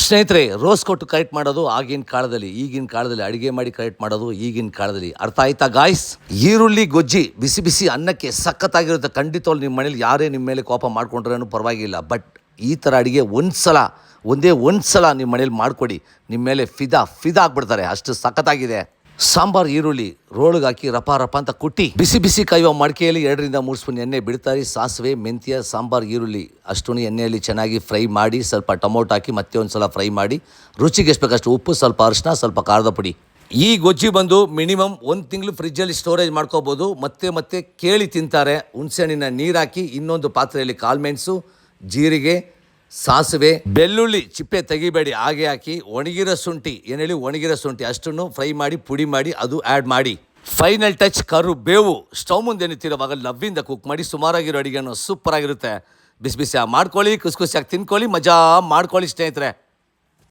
ಸ್ನೇಹಿತರೆ, ರೋಸ್ ಕೊಟ್ಟು ಕರೆಕ್ಟ್ ಮಾಡೋದು ಆಗಿನ ಕಾಲದಲ್ಲಿ, ಈಗಿನ ಕಾಲದಲ್ಲಿ ಅಡುಗೆ ಮಾಡಿ ಕರೆಕ್ಟ್ ಮಾಡೋದು ಈಗಿನ ಕಾಲದಲ್ಲಿ. ಅರ್ಥ ಆಯ್ತಾ ಗಾಯ್ಸ್? ಈರುಳ್ಳಿ ಗೊಜ್ಜಿ ಬಿಸಿ ಬಿಸಿ ಅನ್ನಕ್ಕೆ ಸಖತ್ತಾಗಿರುತ್ತೆ. ಖಂಡಿತವಾಗ್ಲು ನಿಮ್ಮ ಮನೇಲಿ ಯಾರೇ ನಿಮ್ಮ ಮೇಲೆ ಕೋಪ ಮಾಡ್ಕೊಂಡ್ರೂ ಪರವಾಗಿಲ್ಲ. ಬಟ್ ಈ ಥರ ಅಡುಗೆ ಒಂದೇ ಒಂದು ಸಲ ನಿಮ್ಮ ಮನೇಲಿ ಮಾಡಿಕೊಡಿ, ನಿಮ್ಮ ಮೇಲೆ ಫಿದಾ ಆಗಿಬಿಡ್ತಾರೆ, ಅಷ್ಟು ಸಖತ್ತಾಗಿದೆ. ಸಾಂಬಾರು ಈರುಳ್ಳಿ ರೋಳಿಗೆ ಹಾಕಿ ರಪ ಅಂತ ಕುಟ್ಟಿ ಬಿಸಿ ಬಿಸಿ ಕಾಯುವ ಮಡಿಕೆಯಲ್ಲಿ 2-3 ಸ್ಪೂನ್ ಎಣ್ಣೆ ಬಿಡ್ತಾರೆ. ಸಾಸಿವೆ, ಮೆಂತ್ಯ, ಸಾಂಬಾರು ಈರುಳ್ಳಿ ಅಷ್ಟೂ ಎಣ್ಣೆಯಲ್ಲಿ ಚೆನ್ನಾಗಿ ಫ್ರೈ ಮಾಡಿ, ಸ್ವಲ್ಪ ಟೊಮೊಟೊ ಹಾಕಿ ಮತ್ತೆ ಒಂದು ಸಲ ಫ್ರೈ ಮಾಡಿ, ರುಚಿಗೆ ಎಷ್ಟು ಬೇಕಷ್ಟು ಉಪ್ಪು, ಸ್ವಲ್ಪ ಅರಿಶಿನ, ಸ್ವಲ್ಪ ಖಾರದ ಪುಡಿ. ಈ ಗೊಜ್ಜಿ ಬಂದು ಮಿನಿಮಮ್ 1 ತಿಂಗಳು ಫ್ರಿಜ್ಜಲ್ಲಿ ಸ್ಟೋರೇಜ್ ಮಾಡ್ಕೋಬೋದು. ಮತ್ತೆ ಕೇಳಿ ತಿಂತಾರೆ. ಹುಣಸೆಹಣ್ಣಿನ ನೀರು ಹಾಕಿ ಇನ್ನೊಂದು ಪಾತ್ರೆಯಲ್ಲಿ ಕಾಳುಮೆಣಸು, ಜೀರಿಗೆ, ಸಾಸಿವೆ, ಬೆಳ್ಳುಳ್ಳಿ ಚಿಪ್ಪೆ ತೆಗಿಬೇಡಿ, ಹಾಗೆ ಹಾಕಿ ಒಣಗಿರೋ ಶುಂಠಿ ಅಷ್ಟನ್ನು ಫ್ರೈ ಮಾಡಿ ಪುಡಿ ಮಾಡಿ ಅದು ಆ್ಯಡ್ ಮಾಡಿ. ಫೈನಲ್ ಟಚ್ ಕರಿಬೇವು. ಸ್ಟವ್ ಮುಂದೆ ನಿಂತಿರುವಾಗ ಲವ್ವಿಂದ ಕುಕ್ ಮಾಡಿ ಸುಮಾರಾಗಿರೋ ಅಡುಗೆಯನ್ನು ಸೂಪರ್ ಆಗಿರುತ್ತೆ. ಬಿಸಿ ಬಿಸಿ ಮಾಡ್ಕೊಳ್ಳಿ, ಖುಷಿಯಾಗಿ ತಿನ್ಕೊಳ್ಳಿ, ಮಜಾ ಮಾಡ್ಕೊಳ್ಳಿ ಸ್ನೇಹಿತರೆ.